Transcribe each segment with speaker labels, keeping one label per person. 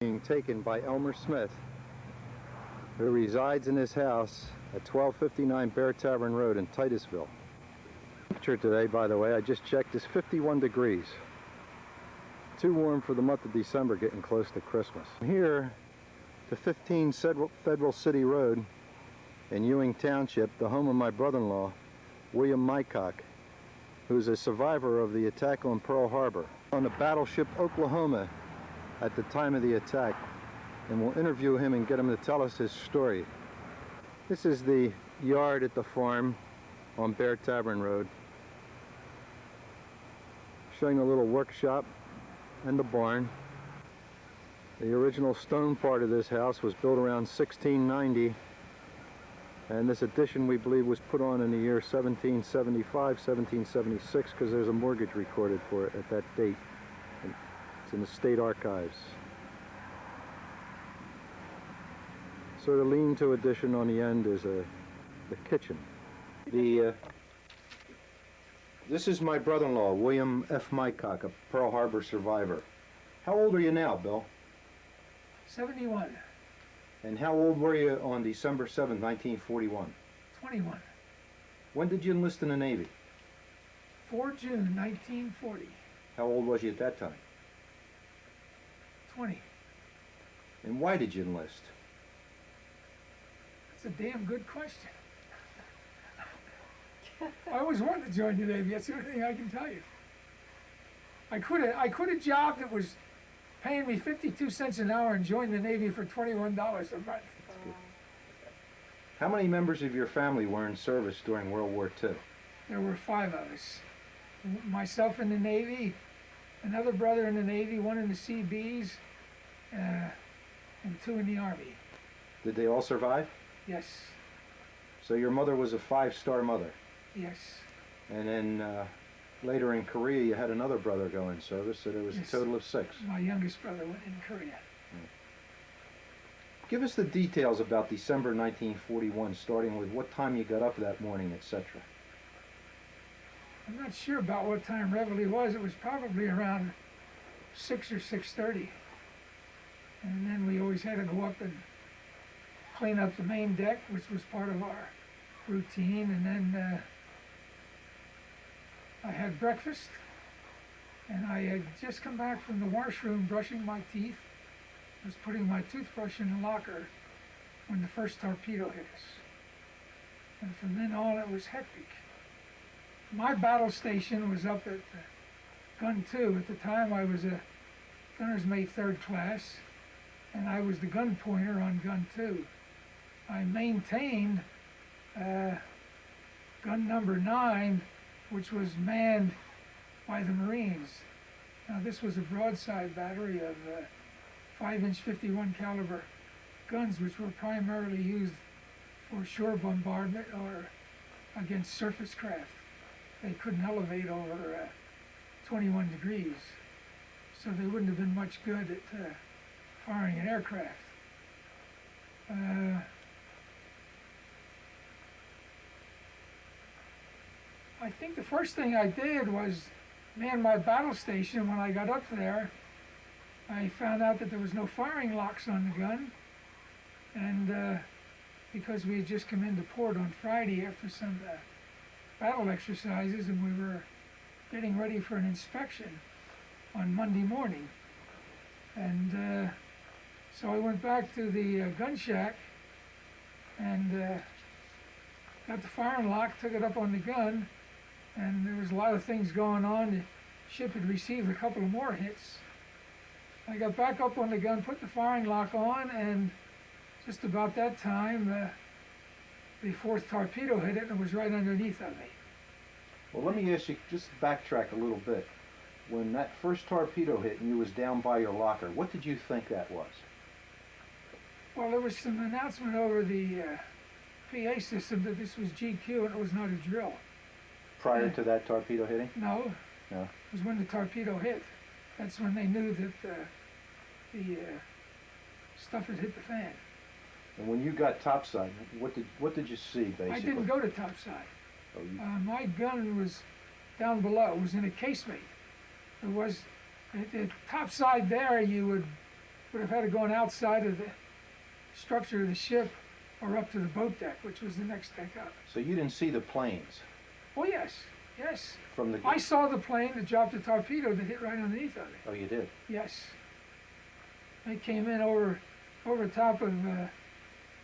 Speaker 1: Being taken by Elmer Smith, who resides in his house at 1259 Bear Tavern Road in Titusville. Temperature today, by the way, I just checked, is 51 degrees. Too warm for the month of December, getting close to Christmas. Here to 15 Federal City Road in Ewing Township, the home of my brother-in-law, William Mycock, who's a survivor of the attack on Pearl Harbor on the battleship Oklahoma at the time of the attack, and we'll interview him and get him to tell us his story. This is the yard at the farm on Bear Tavern Road, showing a little workshop and the barn. The original stone part of this house was built around 1690, and this addition, we believe, was put on in the year 1775, 1776, because there's a mortgage recorded for it at that date. It's in the state archives. Sort of lean-to addition on the end is the kitchen. This is my brother-in-law, William F. Mycock, a Pearl Harbor survivor. How old are you now, Bill?
Speaker 2: 71.
Speaker 1: And how old were you on December 7, 1941?
Speaker 2: 21.
Speaker 1: When did you enlist in the Navy?
Speaker 2: 4 June 1940.
Speaker 1: How old was you at that time?
Speaker 2: 20.
Speaker 1: And why did you enlist?
Speaker 2: That's a damn good question. I always wanted to join the Navy. That's the only thing I can tell you. I quit a job that was paying me 52 cents an hour and joined the Navy for $21 a month.
Speaker 1: How many members of your family were in service during World War II?
Speaker 2: There were 5 of us. Myself in the Navy, another brother in the Navy, 1 in the Seabees, and 2 in the Army.
Speaker 1: Did they all survive?
Speaker 2: Yes.
Speaker 1: So your mother was a 5-star mother?
Speaker 2: Yes.
Speaker 1: And then later in Korea, you had another brother go in service, so there was
Speaker 2: Yes.
Speaker 1: a total of 6.
Speaker 2: My youngest brother went in Korea.
Speaker 1: Give us the details about December 1941, starting with what time you got up that morning, etc.
Speaker 2: I'm not sure about what time reveille was. It was probably around 6 or 6:30. And then we always had to go up and clean up the main deck, which was part of our routine. And then I had breakfast, and I had just come back from the washroom brushing my teeth. I was putting my toothbrush in the locker when the first torpedo hit us. And from then on, it was hectic. My battle station was up at Gun 2. At the time, I was a gunner's mate 3rd class, and I was the gun pointer on Gun 2. I maintained gun number 9, which was manned by the Marines. Now, this was a broadside battery of 5-inch 51 caliber guns, which were primarily used for shore bombardment or against surface craft. They couldn't elevate over 21 degrees, so they wouldn't have been much good at firing an aircraft. I think the first thing I did was man my battle station. When I got up there, I found out that there was no firing locks on the gun, and because we had just come into port on Friday after some battle exercises, and we were getting ready for an inspection on Monday morning. And so I went back to the gun shack and got the firing lock, took it up on the gun, and there was a lot of things going on. The ship had received a couple of more hits. I got back up on the gun, put the firing lock on, and just about that time, the 4th torpedo hit it, and it was right underneath of me.
Speaker 1: Well, let me ask you, just backtrack a little bit. When that first torpedo hit and you was down by your locker, what did you think that was?
Speaker 2: Well, there was some announcement over the PA system that this was GQ and it was not a drill.
Speaker 1: Prior to that torpedo hitting?
Speaker 2: No.
Speaker 1: No.
Speaker 2: It was when the torpedo hit. That's when they knew that the stuff had hit the fan.
Speaker 1: And when you got topside, what did you see, basically?
Speaker 2: I didn't go to topside.
Speaker 1: Oh,
Speaker 2: My gun was down below. It was in a casemate. It was at the topside there. You would would have had to go outside of the structure of the ship or up to the boat deck, which was the next deck up.
Speaker 1: So you didn't see the planes
Speaker 2: Oh yes, yes.
Speaker 1: from the...
Speaker 2: I saw the plane that dropped the torpedo that hit right underneath of it.
Speaker 1: Oh, you did?
Speaker 2: Yes. They came in over top of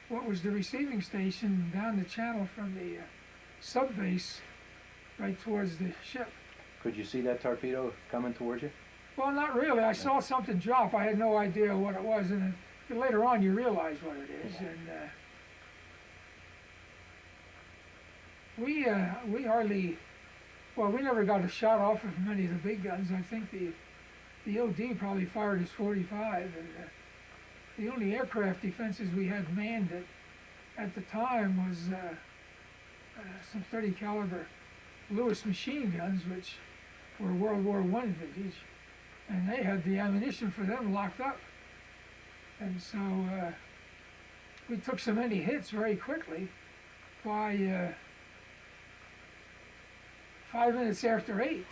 Speaker 2: what was the receiving station down the channel from the sub base right towards the ship.
Speaker 1: Could you see that torpedo coming towards you?
Speaker 2: Well, not really. I saw something drop. I had no idea what it was, and then later on you realize what it is. And we hardly, well, we never got a shot off of many of the big guns. I think the OD probably fired his 45, and the only aircraft defenses we had manned at the time was some 30 caliber Lewis machine guns, which were World War I vintage, and they had the ammunition for them locked up. And so we took so many hits very quickly. By 5 minutes after 8,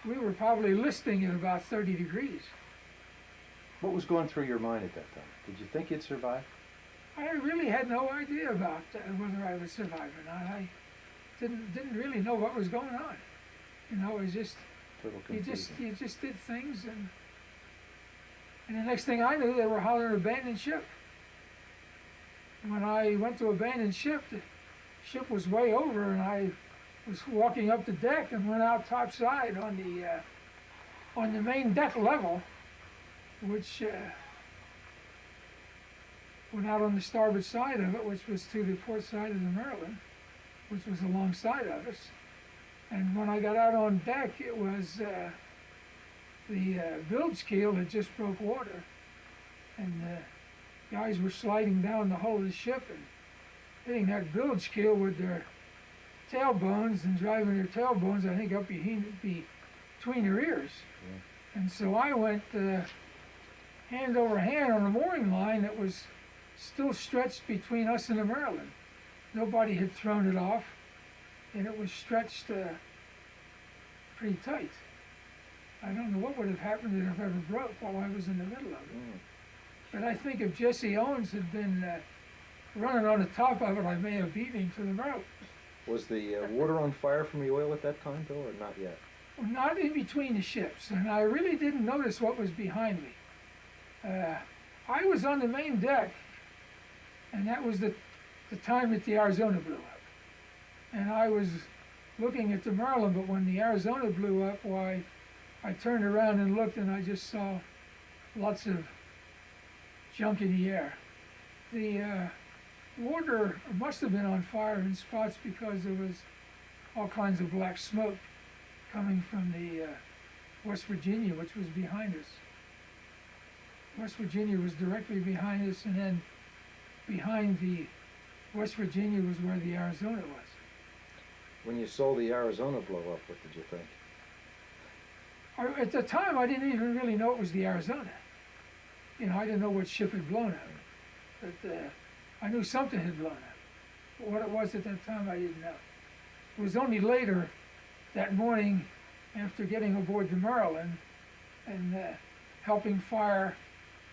Speaker 2: we were probably listing at about 30 degrees.
Speaker 1: What was going through your mind at that time? Did you think you'd survive?
Speaker 2: I really had no idea about whether I would survive or not. I didn't really know what was going on. You know, it was just you just did things, and the next thing I knew, they were hollering abandoned ship. When I went to abandon ship, the ship was way over, and I was walking up the deck and went out topside on the main deck level, which went out on the starboard side of it, which was to the port side of the Maryland, which was alongside of us. And when I got out on deck, it was the bilge keel had just broke water, and guys were sliding down the hull of the ship and hitting that bilge keel with their tailbones and driving their tailbones, I think, up between their ears. Yeah. And so I went hand over hand on a mooring line that was still stretched between us and the Maryland. Nobody had thrown it off, and it was stretched pretty tight. I don't know what would have happened if it ever broke while I was in the middle of it. Mm. But I think if Jesse Owens had been running on the top of it, I may have beat him to the rope.
Speaker 1: Was the water on fire from the oil at that time, Bill, or not yet?
Speaker 2: Well, not in between the ships, and I really didn't notice what was behind me. I was on the main deck, and that was the time that the Arizona blew up. And I was looking at the Maryland, but when the Arizona blew up, why, I turned around and looked, and I just saw lots of junk in the air. The water must have been on fire in spots because there was all kinds of black smoke coming from the West Virginia, which was behind us. West Virginia was directly behind us, and then behind the West Virginia was where the Arizona was.
Speaker 1: When you saw the Arizona blow up, what did you think?
Speaker 2: At the time, I didn't even really know it was the Arizona. You know, I didn't know what ship had blown up. But I knew something had blown up. But what it was at that time, I didn't know. It was only later that morning, after getting aboard the Maryland and helping fire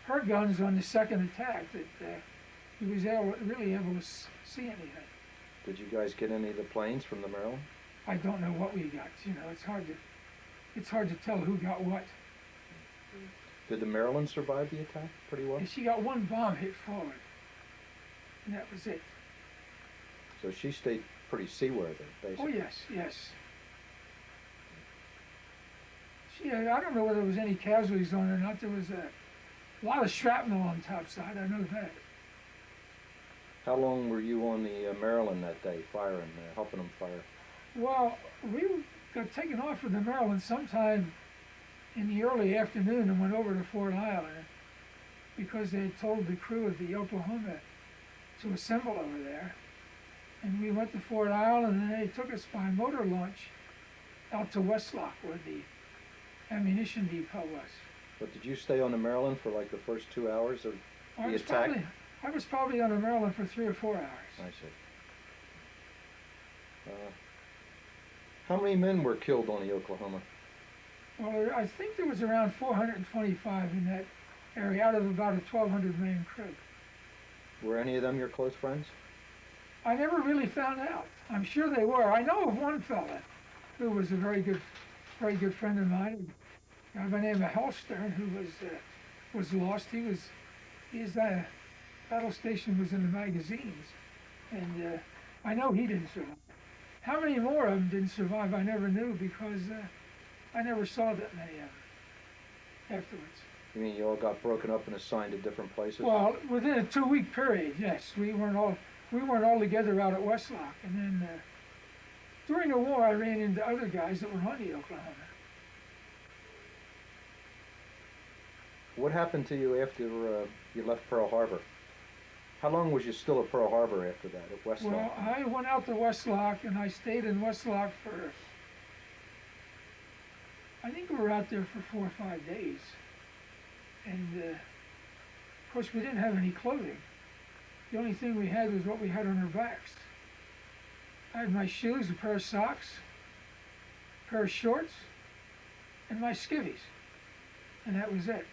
Speaker 2: her guns on the second attack, that he was really able to see anything.
Speaker 1: Did you guys get any of the planes from the Maryland?
Speaker 2: I don't know what we got. You know, it's hard to tell who got what.
Speaker 1: Did the Maryland survive the attack pretty well?
Speaker 2: She got one bomb hit forward, and that was it.
Speaker 1: So she stayed pretty seaworthy, basically.
Speaker 2: Oh yes, yes. I don't know whether there was any casualties on it or not. There was a lot of shrapnel on top side, I know that.
Speaker 1: How long were you on the Maryland that day, firing, helping them fire?
Speaker 2: Well, we got taken off from the Maryland sometime in the early afternoon and went over to Fort Island because they had told the crew of the Oklahoma to assemble over there. And we went to Fort Island, and they took us by motor launch out to Westlock, where the ammunition depot was.
Speaker 1: But did you stay on the Maryland for like the first 2 hours of the attack?
Speaker 2: I was probably on the Maryland for 3 or 4 hours.
Speaker 1: I see. How many men were killed on the Oklahoma?
Speaker 2: Well, I think there was around 425 in that area out of about a 1,200 man crew.
Speaker 1: Were any of them your close friends?
Speaker 2: I never really found out. I'm sure they were. I know of one fella who was a very good friend of mine. A guy by the name of Hellstern, who was lost. His battle station was in the magazines, and I know he didn't survive. How many more of them didn't survive, I never knew, because I never saw that many of them afterwards.
Speaker 1: You mean you all got broken up and assigned to different places?
Speaker 2: Well, within a 2-week period, yes. We weren't all together out at Westlock, and then during the war, I ran into other guys that were on the Oklahoma.
Speaker 1: What happened to you after you left Pearl Harbor? How long was you still at Pearl Harbor after that, at Westlock?
Speaker 2: Well, I went out to Westlock, and I stayed in Westlock for, I think we were out there for 4 or 5 days. And, of course, we didn't have any clothing. The only thing we had was what we had on our backs. I had my shoes, a pair of socks, a pair of shorts, and my skivvies. And that was it.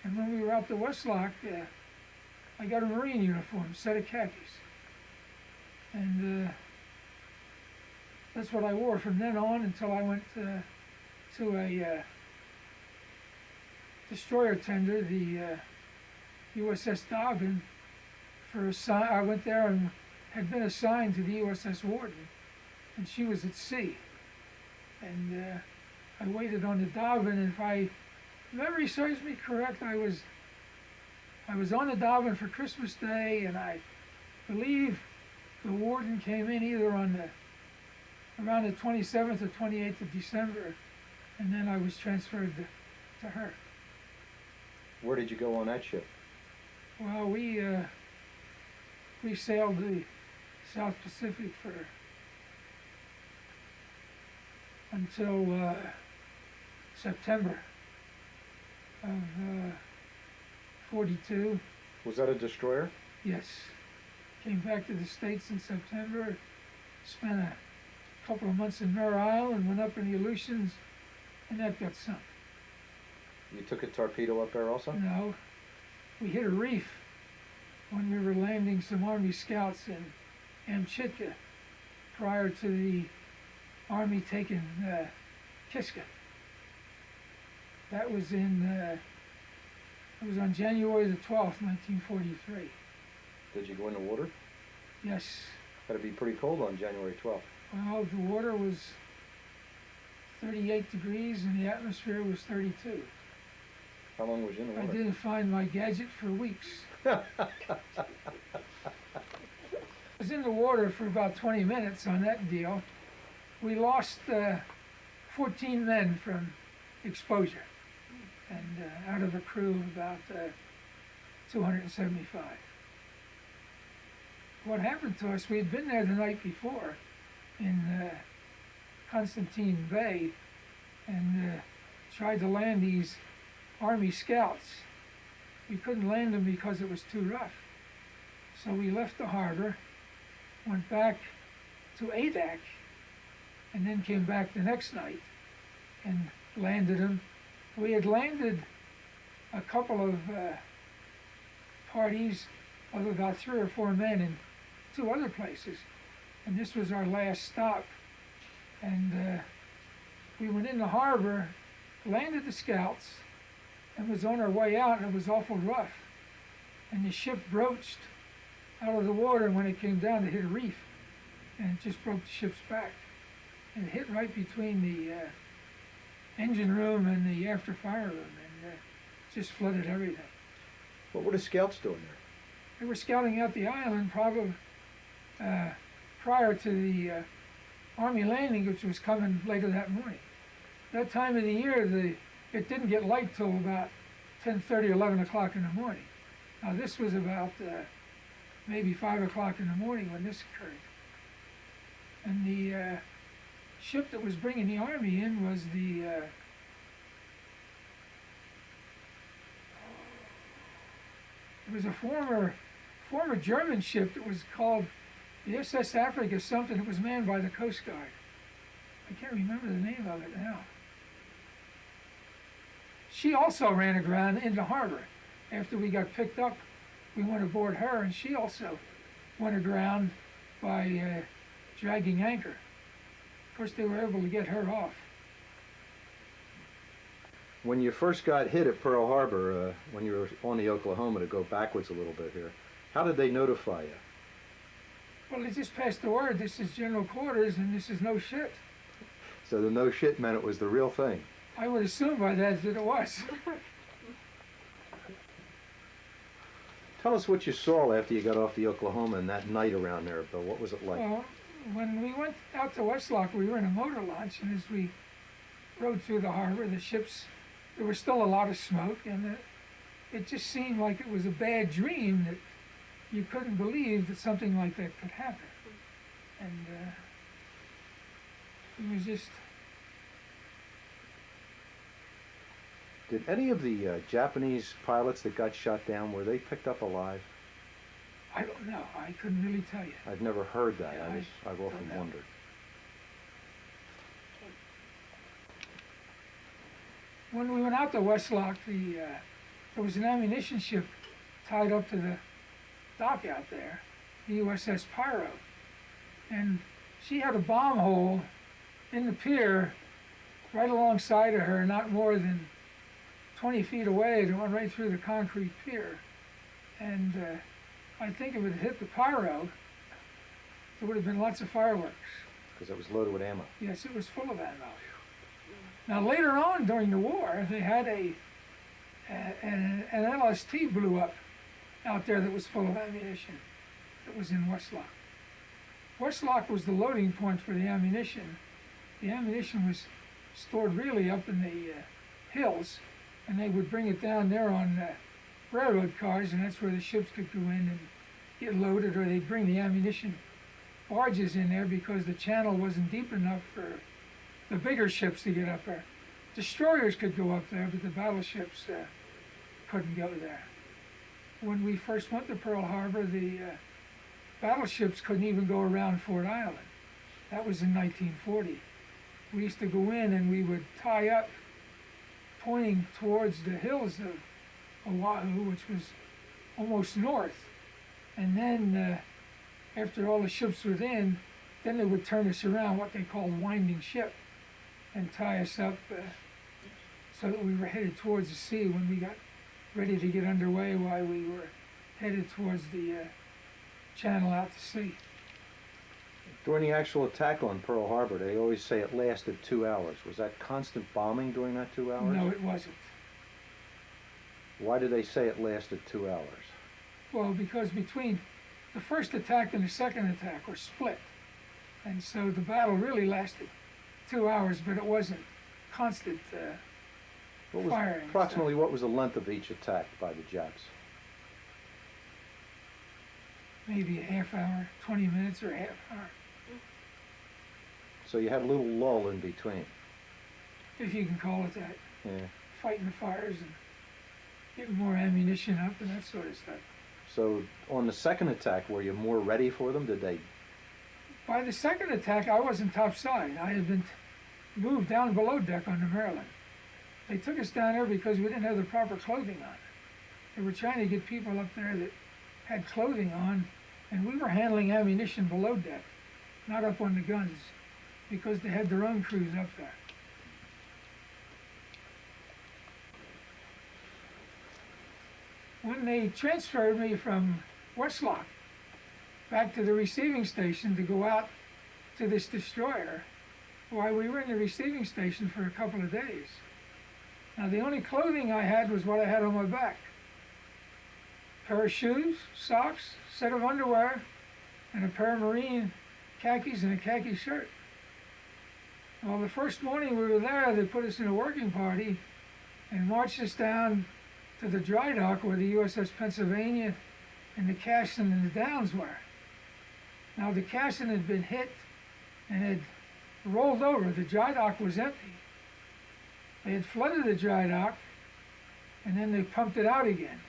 Speaker 2: And when we were out to Westlock, I got a Marine uniform, set of khakis. And that's what I wore from then on until I went to a destroyer tender, the USS Dobbin. I went there and had been assigned to the USS Warden, and she was at sea. And I waited on the Dobbin, and if memory serves me correct, I was on the Dobbin for Christmas Day, and I believe the Warden came in either around the 27th or 28th of December, and then I was transferred to her.
Speaker 1: Where did you go on that ship?
Speaker 2: Well, we sailed the South Pacific until September of 42.
Speaker 1: Was that a destroyer?
Speaker 2: Yes. Came back to the States in September, spent a couple of months in Mare Isle, and went up in the Aleutians, and that got sunk.
Speaker 1: You took a torpedo up there also?
Speaker 2: No. We hit a reef when we were landing some Army scouts in Amchitka prior to the Army taking Kiska. That was it was on January the 12th, 1943.
Speaker 1: Did you go in the water?
Speaker 2: Yes.
Speaker 1: That'd be pretty cold on January 12th.
Speaker 2: Well, the water was 38 degrees and the atmosphere was 32.
Speaker 1: How long was you in the
Speaker 2: I
Speaker 1: water?
Speaker 2: didn't find my gadget for weeks. I was in the water for about 20 minutes on that deal. We lost 14 men from exposure, and out of a crew of about 275. What happened to us, we had been there the night before in Constantine Bay and tried to land these Army scouts. We couldn't land them because it was too rough. So we left the harbor, went back to Adak, and then came back the next night and landed them. We had landed a couple of parties of about 3 or 4 men in 2 other places, and this was our last stop. And we went in the harbor, landed the scouts, and was on our way out, and it was awful rough. And the ship broached out of the water when it came down to hit a reef, and it just broke the ship's back. And it hit right between the engine room and the after fire room, and just flooded everything.
Speaker 1: What were the scouts doing there?
Speaker 2: They were scouting out the island probably prior to the Army landing, which was coming later that morning. That time of the year, it didn't get light till about 10:30, 11 o'clock in the morning. Now this was about maybe 5 o'clock in the morning when this occurred. And the ship that was bringing the Army in was it was a former German ship that was called the SS Africa something. It was manned by the Coast Guard. I can't remember the name of it now. she also ran aground in the harbor. After we got picked up, we went aboard her, and she also went aground by dragging anchor. Of course, they were able to get her off.
Speaker 1: When you first got hit at Pearl Harbor, when you were on the Oklahoma, to go backwards a little bit here, how did they notify you?
Speaker 2: Well, they just passed the word, this is general quarters and this is no shit.
Speaker 1: So the no shit meant it was the real thing.
Speaker 2: I would assume by that it was.
Speaker 1: Tell us what you saw after you got off the Oklahoma and that night around there, Bill. What was it like?
Speaker 2: Well, when we went out to Westlock, we were in a motor launch, and as we rode through the harbor, the ships, there was still a lot of smoke, and it just seemed like it was a bad dream, that you couldn't believe that something like that could happen. And it was just...
Speaker 1: Did any of the Japanese pilots that got shot down, were they picked up alive?
Speaker 2: I don't know. I couldn't really tell you.
Speaker 1: I've never heard that.
Speaker 2: Yeah,
Speaker 1: I've often wondered.
Speaker 2: When we went out to Westlock, there was an ammunition ship tied up to the dock out there, the USS Pyro. And she had a bomb hole in the pier right alongside of her, not more than 20 feet away. It went right through the concrete pier. And I think if it had hit the Pyro, there would have been lots of fireworks.
Speaker 1: Because it was loaded with ammo.
Speaker 2: Yes, it was full of ammo. Now later on during the war, they had an LST blew up out there that was full of ammunition that was in Westlock. Westlock was the loading point for the ammunition. The ammunition was stored really up in the hills, and they would bring it down there on railroad cars, and that's where the ships could go in and get loaded, or they'd bring the ammunition barges in there because the channel wasn't deep enough for the bigger ships to get up there. Destroyers could go up there, but the battleships couldn't go there. When we first went to Pearl Harbor, the battleships couldn't even go around Fort Island. That was in 1940. We used to go in and we would tie up pointing towards the hills of Oahu, which was almost north. And then after all the ships were in, then they would turn us around, what they called winding ship, and tie us up so that we were headed towards the sea when we got ready to get underway, while we were headed towards the channel out to sea.
Speaker 1: During the actual attack on Pearl Harbor, they always say it lasted 2 hours. Was that constant bombing during that 2 hours?
Speaker 2: No, it wasn't.
Speaker 1: Why did they say it lasted 2 hours?
Speaker 2: Well, because between the first attack and the second attack were split. And so the battle really lasted 2 hours, but it wasn't constant firing.
Speaker 1: Approximately what was the length of each attack by the Japs?
Speaker 2: Maybe a half hour, 20 minutes or a half hour,
Speaker 1: So you had a little lull in between.
Speaker 2: if you can call it that.
Speaker 1: Yeah.
Speaker 2: Fighting the fires and getting more ammunition up and that sort of stuff.
Speaker 1: So on the second attack, were you more ready for them? Did they?
Speaker 2: By the second attack, I wasn't topside. I had been moved down below deck on the Maryland. They took us down there because we didn't have the proper clothing on. They were trying to get people up there that had clothing on, and we were handling ammunition below deck, not up on the guns, because they had their own crews up there. When they transferred me from Westlock back to the receiving station to go out to this destroyer, why, we were in the receiving station for a couple of days. Now, the only clothing I had was what I had on my back. Pair of shoes, socks, set of underwear, and a pair of marine khakis and a khaki shirt. Well, the first morning we were there, they put us in a working party and marched us down to the dry dock where the USS Pennsylvania and the Cassin and the Downs were. Now, the Cassin had been hit and had rolled over. The dry dock was empty. They had flooded the dry dock, and then they pumped it out again.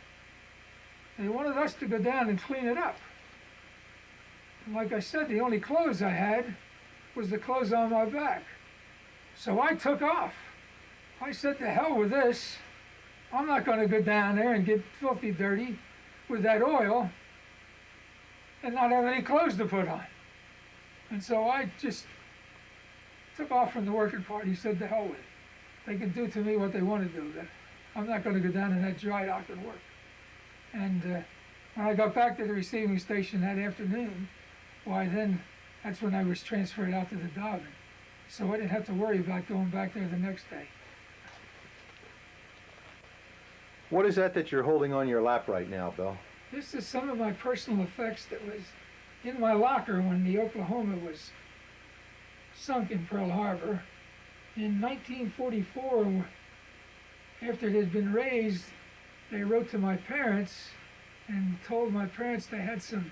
Speaker 2: They wanted us to go down and clean it up. And like I said, the only clothes I had was the clothes on my back. So I took off. I said, to hell with this. I'm not going to go down there and get filthy dirty with that oil and not have any clothes to put on. And so I just took off from the working party, said to hell with it. They can do to me what they want to do, but I'm not going to go down in that dry dock and work. And when I got back to the receiving station that afternoon, why then that's when I was transferred out to the Dobbin. So I didn't have to worry about going back there the next day.
Speaker 1: What is that you're holding on your lap right now, Bill?
Speaker 2: This is some of my personal effects that was in my locker when the Oklahoma was sunk in Pearl Harbor. In 1944, after it had been raised, they wrote to my parents and told my parents they had some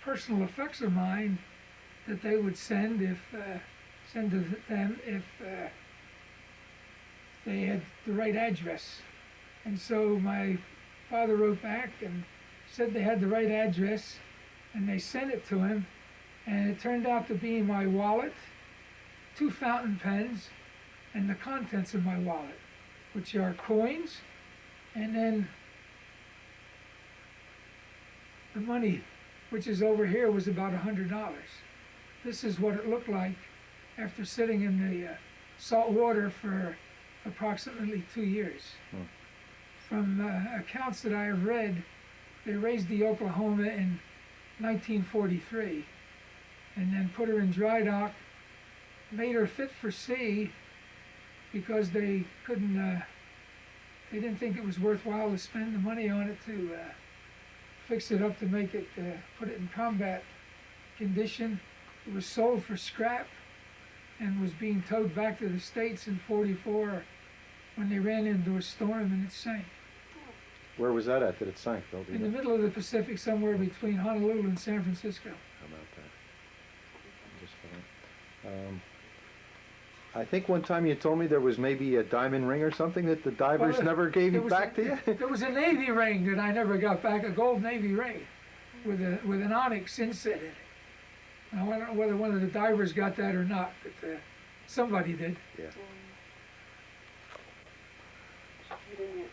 Speaker 2: personal effects of mine that they would send to them if they had the right address. And so my father wrote back and said they had the right address, and they sent it to him, and it turned out to be my wallet, 2 fountain pens, and the contents of my wallet, which are coins, and then the money, which is over here, was about $100. This is what it looked like after sitting in the salt water for approximately 2 years. From accounts that I have read, they raised the Oklahoma in 1943 and then put her in dry dock, made her fit for sea because they couldn't, they didn't think it was worthwhile to spend the money on it to fix it up to make it, put it in combat condition. It was sold for scrap and was being towed back to the States in '44 when they ran into a storm and it sank.
Speaker 1: Where was that at that it sank, Bill?
Speaker 2: In the middle of the Pacific, somewhere between Honolulu and San Francisco.
Speaker 1: How about that? Just fine. I think one time you told me there was maybe a diamond ring or something that the divers never gave you back to you?
Speaker 2: There was a Navy ring that I never got back, a gold Navy ring with an onyx inset in it. Now, I don't know whether one of the divers got that or not, but somebody did.
Speaker 1: Yeah.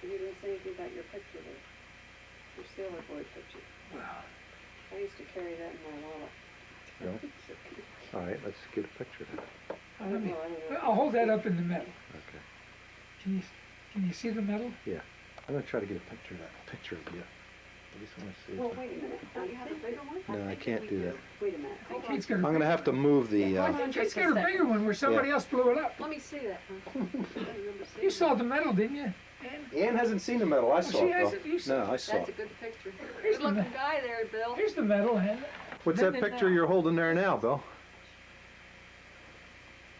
Speaker 3: You didn't say anything about your picture there, your sailor boy picture.
Speaker 2: Well,
Speaker 3: I used to carry that in my wallet.
Speaker 1: No? All right, let's get a picture of that.
Speaker 3: I don't know.
Speaker 2: I'll hold that up in the middle.
Speaker 1: Okay.
Speaker 2: Can you see the metal?
Speaker 1: Yeah. I'm going to try to get a picture of that picture of you. I just want to see
Speaker 3: Well,
Speaker 1: it.
Speaker 3: wait a minute. Don't you have a bigger one?
Speaker 1: No, I can't do that.
Speaker 3: Wait a minute. Hold on.
Speaker 2: Kate's got a
Speaker 1: I'm going to have to move the...
Speaker 2: Kate's got a bigger one where somebody else blew it up.
Speaker 3: Let me see that. Huh? I remember seeing
Speaker 2: You saw the metal, didn't you?
Speaker 1: Ann hasn't seen the medal. I saw
Speaker 2: she
Speaker 1: it, Bill.
Speaker 2: hasn't. You saw
Speaker 1: No, I saw
Speaker 3: That's a
Speaker 1: it.
Speaker 3: good picture.
Speaker 2: Here's
Speaker 3: Good looking
Speaker 2: the-
Speaker 3: guy there, Bill.
Speaker 2: Here's the metal, and
Speaker 1: What's
Speaker 2: then
Speaker 1: that
Speaker 2: it-
Speaker 1: picture you're holding there now, Bill?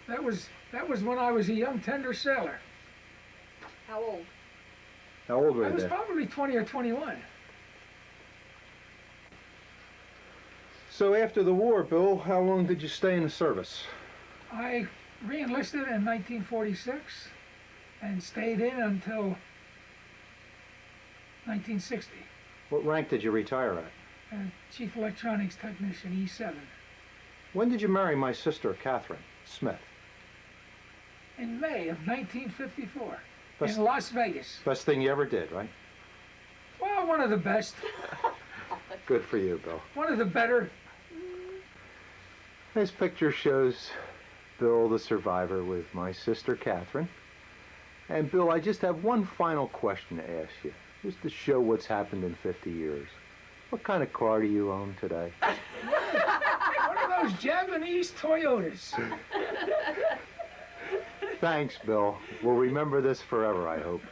Speaker 2: that was when I was a young tender sailor.
Speaker 3: How old?
Speaker 1: How old were
Speaker 2: I
Speaker 1: you
Speaker 2: was
Speaker 1: there?
Speaker 2: probably 20 or 21.
Speaker 1: So after the war, Bill, how long did you stay in the service?
Speaker 2: I re-enlisted in 1946 and stayed in until 1960.
Speaker 1: What rank did you retire at?
Speaker 2: Chief Electronics Technician, E7.
Speaker 1: When did you marry my sister, Catherine Smith?
Speaker 2: In May of 1954
Speaker 1: Best,
Speaker 2: in Las Vegas.
Speaker 1: best thing you ever did, right?
Speaker 2: Well, one of the best,
Speaker 1: Good for you, Bill.
Speaker 2: one of the better.
Speaker 1: This picture shows Bill, the survivor, with my sister, Catherine. And Bill, I just have one final question to ask you, just to show what's happened in 50 years. What kind of car do you own today?
Speaker 2: One of those Japanese Toyotas.
Speaker 1: Thanks, Bill. We'll remember this forever, I hope.